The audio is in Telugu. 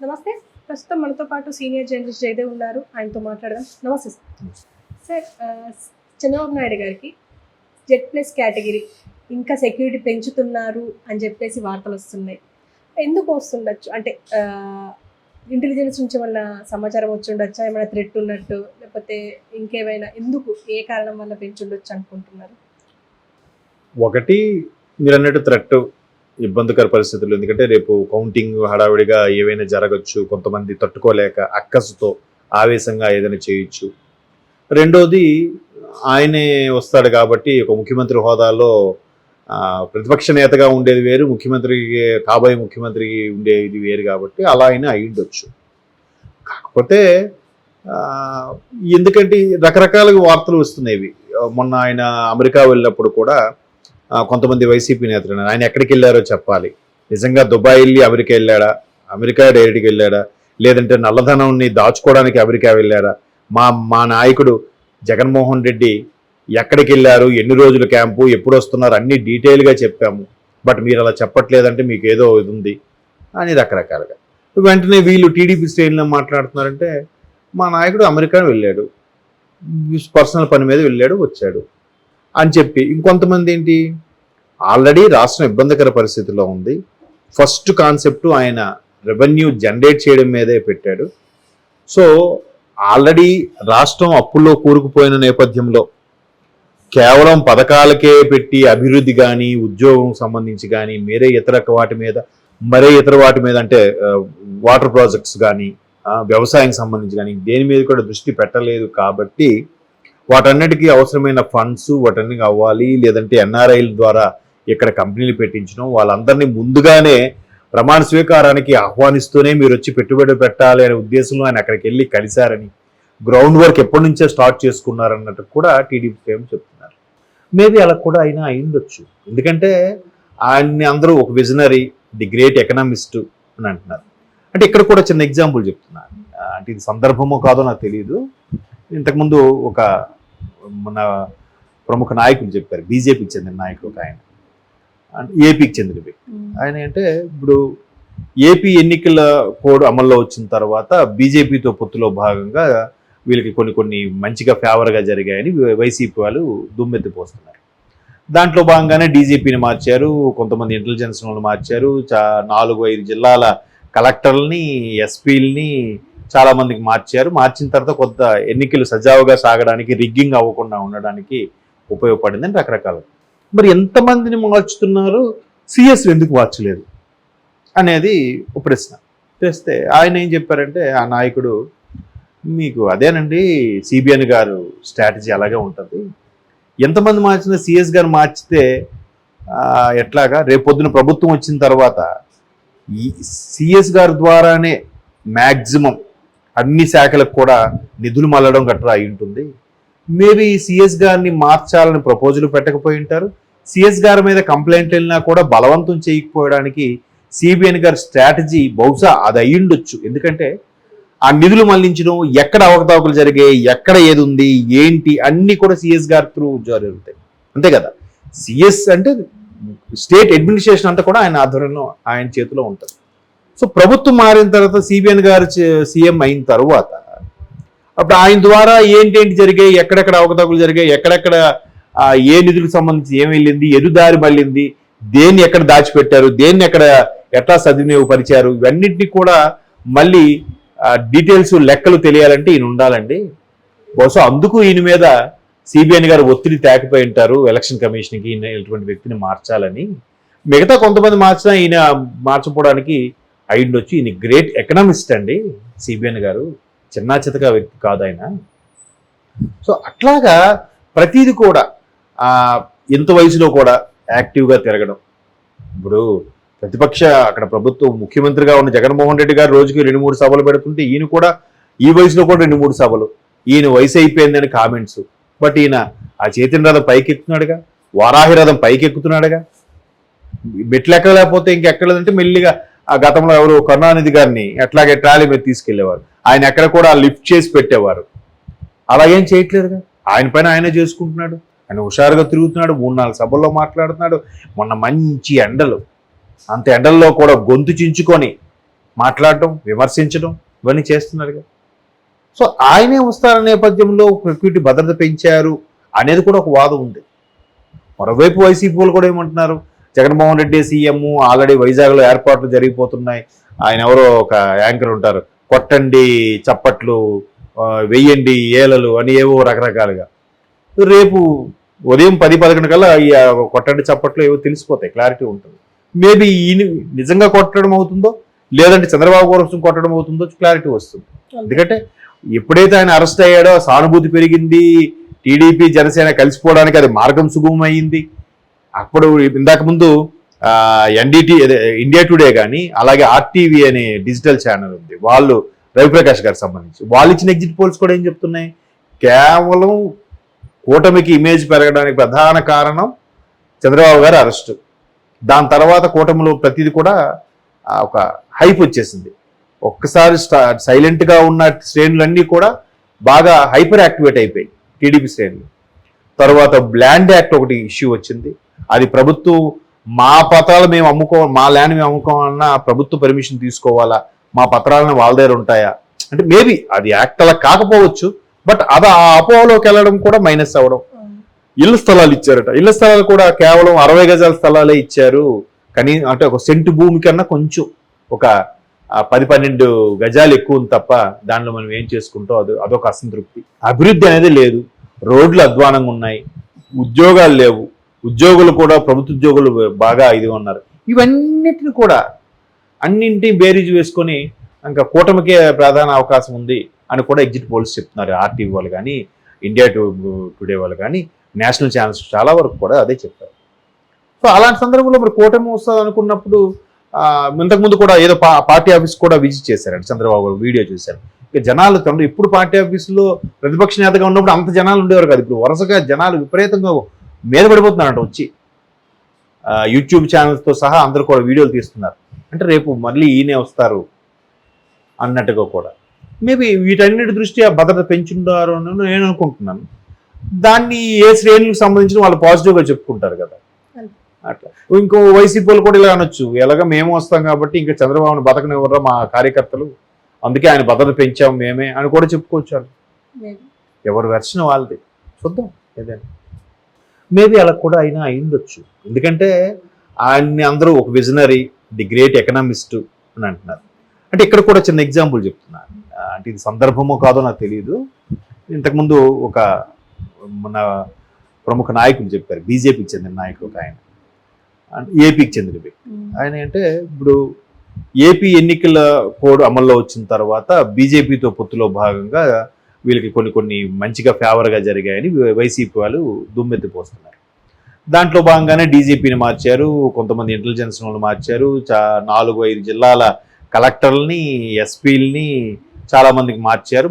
నమస్తే. ప్రస్తుతం మనతో పాటు సీనియర్ జర్నలిస్ట్ జయదేవ్ ఉన్నారు. ఆయనతో మాట్లాడదాం. నమస్తే సార్. చంద్రబాబు నాయుడు గారికి Z+ కేటగిరీ ఇంకా సెక్యూరిటీ పెంచుతున్నారు అని చెప్పేసి వార్తలు వస్తున్నాయి. ఎందుకు వస్తుండొచ్చు? అంటే ఇంటెలిజెన్స్ నుంచి ఏమన్నా సమాచారం వచ్చి ఉండొచ్చా? ఏమైనా థ్రెట్ ఉన్నట్టు, లేకపోతే ఇంకేమైనా ఎందుకు ఏ కారణం వల్ల పెంచుండొచ్చు అనుకుంటున్నారు? ఒకటి మీరన్నట్టు థ్రెట్, ఇబ్బందికర పరిస్థితులు. ఎందుకంటే రేపు కౌంటింగ్ హడావిడిగా ఏవైనా జరగచ్చు, కొంతమంది తట్టుకోలేక అక్కసుతో ఆవేశంగా ఏదైనా చేయొచ్చు. రెండోది ఆయనే వస్తాడు కాబట్టి ఒక ముఖ్యమంత్రి హోదాలో ప్రతిపక్ష నేతగా ఉండేది వేరు, ముఖ్యమంత్రికి కాబోయే ముఖ్యమంత్రికి ఉండేది వేరు కాబట్టి అలా అయినా అయ్యుండొచ్చు. కాకపోతే ఎందుకంటే రకరకాలుగా వార్తలు వస్తున్నాయి. మొన్న ఆయన అమెరికా వెళ్ళినప్పుడు కూడా కొంతమంది వైసీపీ నేతలు ఆయన ఎక్కడికి వెళ్ళారో చెప్పాలి. నిజంగా దుబాయ్ వెళ్ళి అమెరికా వెళ్ళాడా, అమెరికా డైరెక్ట్గా వెళ్ళాడా, లేదంటే నల్లధనాన్ని దాచుకోవడానికి అమెరికా వెళ్ళారా? మా నాయకుడు జగన్మోహన్ రెడ్డి ఎక్కడికి వెళ్ళారు, ఎన్ని రోజుల క్యాంపు, ఎప్పుడు వస్తున్నారు, అన్ని డీటెయిల్గా చెప్పాము. బట్ మీరు అలా చెప్పట్లేదంటే మీకు ఏదో ఇది ఉంది అని రకరకాలుగా. వెంటనే వీళ్ళు టీడీపీ శ్రేణులు మాట్లాడుతున్నారంటే మా నాయకుడు అమెరికా వెళ్ళాడు, పర్సనల్ పని మీద వెళ్ళాడు, వచ్చాడు అని చెప్పి. ఇంకొంతమంది ఏంటి, ఆల్రెడీ రాష్ట్రం ఇబ్బందికర పరిస్థితిలో ఉంది, ఫస్ట్ కాన్సెప్ట్ ఆయన రెవెన్యూ జనరేట్ చేయడం మీదే పెట్టాడు. సో ఆల్రెడీ రాష్ట్రం అప్పుల్లో కూరుకుపోయిన నేపథ్యంలో కేవలం పథకాలకే పెట్టి అభివృద్ధి కానీ, ఉద్యోగం సంబంధించి కానీ, మరే ఇతర వాటి మీద అంటే వాటర్ ప్రాజెక్ట్స్ కానీ, వ్యవసాయం సంబంధించి కానీ దేని మీద కూడా దృష్టి పెట్టలేదు. కాబట్టి వాటన్నిటికీ అవసరమైన ఫండ్స్ వాటన్నిటికీ అవ్వాలి, లేదంటే ఎన్ఆర్ఐల ద్వారా ఇక్కడ కంపెనీలు పెట్టించడం, వాళ్ళందరినీ ముందుగానే ప్రమాణ స్వీకారానికి ఆహ్వానిస్తూనే మీరు వచ్చి పెట్టుబడి పెట్టాలి అనే ఉద్దేశంలో ఆయన అక్కడికి వెళ్ళి కలిశారని, గ్రౌండ్ వర్క్ ఎప్పటి నుంచే స్టార్ట్ చేసుకున్నారన్నట్టు కూడా టీడీపీ ఏం చెప్తున్నారు. మేబీ అలా కూడా అయినా అయిండొచ్చు. ఎందుకంటే ఆయన్ని అందరూ ఒక విజనరీ, ది గ్రేట్ ఎకనామిస్ట్ అని అంటున్నారు. అంటే ఇక్కడ కూడా చిన్న ఎగ్జాంపుల్ చెప్తున్నారు. అంటే ఇది సందర్భమో కాదో నాకు తెలియదు. ఇంతకుముందు ఒక మన ప్రముఖ నాయకులు చెప్పారు, బీజేపీకి చెందిన నాయకులు ఒక ఆయన, ఏపీకి చెందిన వ్యక్తి. ఆయన అంటే ఇప్పుడు ఏపీ ఎన్నికల కోడ్ అమల్లో వచ్చిన తర్వాత బీజేపీతో పొత్తులో భాగంగా వీళ్ళకి కొన్ని మంచిగా ఫేవర్గా జరిగాయని వైసీపీ వాళ్ళు దుమ్మెత్తిపోస్తున్నారు. దాంట్లో భాగంగానే డీజీపీని మార్చారు, కొంతమంది ఇంటెలిజెన్స్ వాళ్ళు మార్చారు, 4-5 జిల్లాల కలెక్టర్లని, ఎస్పీలని చాలా మందికి మార్చారు. మార్చిన తర్వాత కొంత ఎన్నికలు సజావుగా సాగడానికి, రిగ్గింగ్ అవ్వకుండా ఉండడానికి ఉపయోగపడిందని రకరకాలు. మరి ఎంతమందిని మార్చుతున్నారు, సిఎస్ ఎందుకు మార్చలేదు అనేది ఒక ప్రశ్న చేస్తే ఆయన ఏం చెప్పారంటే, ఆ నాయకుడు, మీకు అదేనండి సిబిఎన్ గారు స్ట్రాటజీ అలాగే ఉంటుంది, ఎంతమంది మార్చినా సిఎస్ గారు మార్చితే ఎట్లాగా, రేపొద్దున ప్రభుత్వం వచ్చిన తర్వాత ఈ సిఎస్ గారి ద్వారానే మ్యాక్సిమం అన్ని శాఖలకు కూడా నిధులు మళ్ళడం గట్రా అయి ఉంటుంది. మేబీ సిఎస్ గారిని మార్చాలని ప్రపోజల్ పెట్టకపోయి ఉంటారు. సిఎస్ గారి మీద కంప్లైంట్ వెళ్ళినా కూడా బలవంతం చేయకపోవడానికి సిబిఎన్ గారి స్ట్రాటజీ బహుశా అది అయ్యుండొచ్చు. ఎందుకంటే ఆ నిధులు మళ్లించడం, ఎక్కడ అవకతవకలు జరిగాయి, ఎక్కడ ఏది ఉంది ఏంటి అన్నీ కూడా సిఎస్ గారి త్రూ జరుగుతాయి, అంతే కదా. సిఎస్ అంటే స్టేట్ అడ్మినిస్ట్రేషన్ అంతా కూడా ఆయన ఆధ్వర్యంలో, ఆయన చేతిలో ఉంటుంది. సో ప్రభుత్వం మారిన తర్వాత సిబిఎన్ గారు సీఎం అయిన తర్వాత అప్పుడు ఆయన ద్వారా ఏంటేంటి జరిగాయి, ఎక్కడెక్కడ అవకతవకలు జరిగాయి, ఎక్కడెక్కడ ఏ నిధులకు సంబంధించి ఏం వెళ్ళింది, ఎదుదారి మళ్ళింది, దేన్ని ఎక్కడ దాచిపెట్టారు, దేన్ని ఎక్కడ ఎట్లా సద్వినియోగపరిచారు, ఇవన్నింటినీ కూడా మళ్ళీ డీటెయిల్స్ లెక్కలు తెలియాలంటే ఈయన ఉండాలండి. బహుశా అందుకు ఈయన మీద సిబిఎన్ గారు ఒత్తిడి తేకపోయి ఉంటారు ఎలక్షన్ కమిషన్కి, ఈయన ఇటువంటి వ్యక్తిని మార్చాలని. మిగతా కొంతమంది మార్చినా ఈయన మార్చపోవడానికి అయ్యుండొచ్చు. ఈయన గ్రేట్ ఎకనామిస్ట్ అండి సిబిఎన్ గారు, చిన్నా చితక వ్యక్తి కాదు ఆయన. సో అట్లాగా ప్రతిదీ కూడా ఇంత వయసులో కూడా యాక్టివ్గా తిరగడం. ఇప్పుడు ప్రతిపక్ష అక్కడ ప్రభుత్వం ముఖ్యమంత్రిగా ఉన్న జగన్మోహన్ రెడ్డి గారు రోజుకి 2-3 సభలు పెడుతుంటే ఈయన కూడా ఈ వయసులో కూడా 2-3 సభలు, ఈయన వయసు అయిపోయిందని కామెంట్స్. బట్ ఈయన ఆ చైతన్య రథం పైకి ఎక్కుతున్నాడుగా, వారాహి రథం పైకి ఎక్కుతున్నాడుగా. మెట్లు ఎక్కలేకపోతే ఇంకెక్కలేదంటే మెల్లిగా ఆ గతంలో ఎవరు కరుణానిధి గారిని ఎట్లాగే ట్రాలీ మీద తీసుకెళ్లేవారు, ఆయన ఎక్కడ కూడా లిఫ్ట్ చేసి పెట్టేవారు. అలా ఏం చేయట్లేదుగా, ఆయన పైన ఆయనే చేసుకుంటున్నాడు. ఆయన హుషారుగా తిరుగుతున్నాడు, 3-4 సభల్లో మాట్లాడుతున్నాడు. మొన్న మంచి ఎండలు, అంత ఎండల్లో కూడా గొంతు చించుకొని మాట్లాడటం, విమర్శించడం ఇవన్నీ చేస్తున్నారుగా. సో ఆయనే వస్తారనే నేపథ్యంలో సెక్యూరిటీ భద్రత పెంచారు అనేది కూడా ఒక వాదం ఉంది. మరోవైపు వైసీపీ వాళ్ళు కూడా ఏమంటున్నారు, జగన్మోహన్ రెడ్డి సీఎం, ఆల్రెడీ వైజాగ్లో ఏర్పాట్లు జరిగిపోతున్నాయి, ఆయన ఎవరో ఒక యాంకర్ ఉంటారు, కొట్టండి చప్పట్లు, వెయ్యండి ఏలలు అని ఏవో రకరకాలుగా. రేపు ఉదయం 10-11 కల్లా ఈ కొట్టండి చప్పట్లు ఏవో తెలిసిపోతాయి, క్లారిటీ ఉంటుంది. మేబీ ఈయన నిజంగా కొట్టడం అవుతుందో లేదంటే చంద్రబాబు కోసం కొట్టడం అవుతుందో క్లారిటీ వస్తుంది. ఎందుకంటే ఎప్పుడైతే ఆయన అరెస్ట్ అయ్యాడో సానుభూతి పెరిగింది, టీడీపీ జనసేన కలిసిపోవడానికి అది మార్గం సుగమమైంది. అప్పుడు ఇందాక ముందు ఎన్డీటీ ఇండియా టుడే కానీ అలాగే ఆర్టీవీ అనే డిజిటల్ ఛానల్ ఉంది, వాళ్ళు రవిప్రకాష్ గారికి సంబంధించి వాళ్ళు ఇచ్చిన ఎగ్జిట్ పోల్స్ కూడా ఏం చెప్తున్నాయి, కేవలం కూటమికి ఇమేజ్ పెరగడానికి ప్రధాన కారణం చంద్రబాబు గారి అరెస్టు. దాని తర్వాత కూటమిలో ప్రతిదీ కూడా ఒక హైప్ వచ్చేసింది. ఒక్కసారి సైలెంట్గా ఉన్న శ్రేణులన్నీ కూడా బాగా హైపర్ యాక్టివేట్ అయిపోయాయి టీడీపీ శ్రేణులు. తర్వాత ల్యాండ్ యాక్ట్ ఒకటి ఇష్యూ వచ్చింది, అది ప్రభుత్వం మా పత్రాలు మేము మా ల్యాండ్ మేము అమ్ముకోవాలన్నా ప్రభుత్వ పర్మిషన్ తీసుకోవాలా, మా పత్రాలను వాళ్ళ దగ్గర ఉంటాయా అంటే మేబీ అది యాక్ట్ అలా కాకపోవచ్చు, బట్ అది ఆ అపోహలోకి వెళ్ళడం కూడా మైనస్ అవ్వడం. ఇళ్ల స్థలాలు ఇచ్చారట, ఇళ్ల స్థలాలు కూడా కేవలం 60 గజాల స్థలాలే ఇచ్చారు, కానీ అంటే ఒక సెంటు భూమి కన్నా కొంచెం ఒక 10-12 గజాలు ఎక్కువ ఉంది తప్ప దానిలో మనం ఏం చేసుకుంటాం అదొక అసంతృప్తి. అభివృద్ధి అనేది లేదు, రోడ్లు అధ్వానంగా ఉన్నాయి, ఉద్యోగాలు లేవు, ఉద్యోగులు కూడా ప్రభుత్వ ఉద్యోగులు బాగా ఇదిగా ఉన్నారు. ఇవన్నిటిని కూడా అన్నింటినీ బేరీజు వేసుకొని ఇంకా కూటమికే ప్రధాన అవకాశం ఉంది అని కూడా ఎగ్జిట్ పోల్స్ చెప్తున్నారు. ఆర్టీవీ వాళ్ళు కానీ ఇండియా టుడే వాళ్ళు కానీ నేషనల్ ఛానల్స్ చాలా వరకు కూడా అదే చెప్పారు. సో అలాంటి సందర్భంలో మరి కూటమి వస్తుంది అనుకున్నప్పుడు ఇంతకుముందు కూడా ఏదో పార్టీ ఆఫీస్ కూడా విజిట్ చేశారండి చంద్రబాబు గారు, వీడియో చూశారు. ఇక జనాలు ఇప్పుడు పార్టీ ఆఫీసులో ప్రతిపక్ష నేతగా ఉన్నప్పుడు అంత జనాలు ఉండేవారు కాదు, ఇప్పుడు వరుసగా జనాలు విపరీతంగా మీద పడిపోతున్నారంట వచ్చి. యూట్యూబ్ ఛానల్స్తో సహా అందరూ కూడా వీడియోలు తీస్తున్నారు. అంటే రేపు మళ్ళీ ఈయనే వస్తారు అన్నట్టుగా కూడా మేబీ వీటన్నిటి దృష్ట్యా భద్రత పెంచుంటారు అని నేను అనుకుంటున్నాను. దాన్ని ఏ శ్రేణులకు సంబంధించిన వాళ్ళు పాజిటివ్గా చెప్పుకుంటారు కదా, అట్లా. ఇంకో వైసీపీ వాళ్ళు కూడా ఇలా అనొచ్చు, ఎలాగ మేము వస్తాం కాబట్టి ఇంకా చంద్రబాబుని బతకనివ్వరా మా కార్యకర్తలు, అందుకే ఆయన భద్రత పెంచాము మేమే అని కూడా చెప్పుకోవచ్చు. ఎవరు వెర్షన్ వాళ్ళది, చూద్దాం ఏదైనా. మేబీ అలా కూడా అయినా అయిండొచ్చు, ఎందుకంటే ఆయన్ని అందరూ ఒక విజనరీ, ది గ్రేట్ ఎకనామిస్ట్ అని అంటున్నారు. అంటే ఇక్కడ కూడా చిన్న ఎగ్జాంపుల్ చెప్తున్నా, అంటే ఇది సందర్భమో కాదో నాకు తెలియదు. ఇంతకుముందు ఒక మన ప్రముఖ నాయకులు చెప్పారు, బీజేపీకి చెందిన నాయకులు ఒక ఆయన, ఏపీకి చెందిన వ్యక్తి. ఆయన అంటే ఇప్పుడు ఏపీ ఎన్నికల కోడ్ అమల్లో వచ్చిన తర్వాత బీజేపీతో పొత్తులో భాగంగా వీళ్ళకి కొన్ని మంచిగా ఫేవర్గా జరిగాయని వైసీపీ వాళ్ళు దుమ్మెత్తిపోస్తున్నారు. దాంట్లో భాగంగానే డీజీపీని మార్చారు, కొంతమంది ఇంటెలిజెన్స్ వాళ్ళు మార్చారు, 4-5 జిల్లాల కలెక్టర్లని, ఎస్పీలని చాలా మందికి మార్చారు.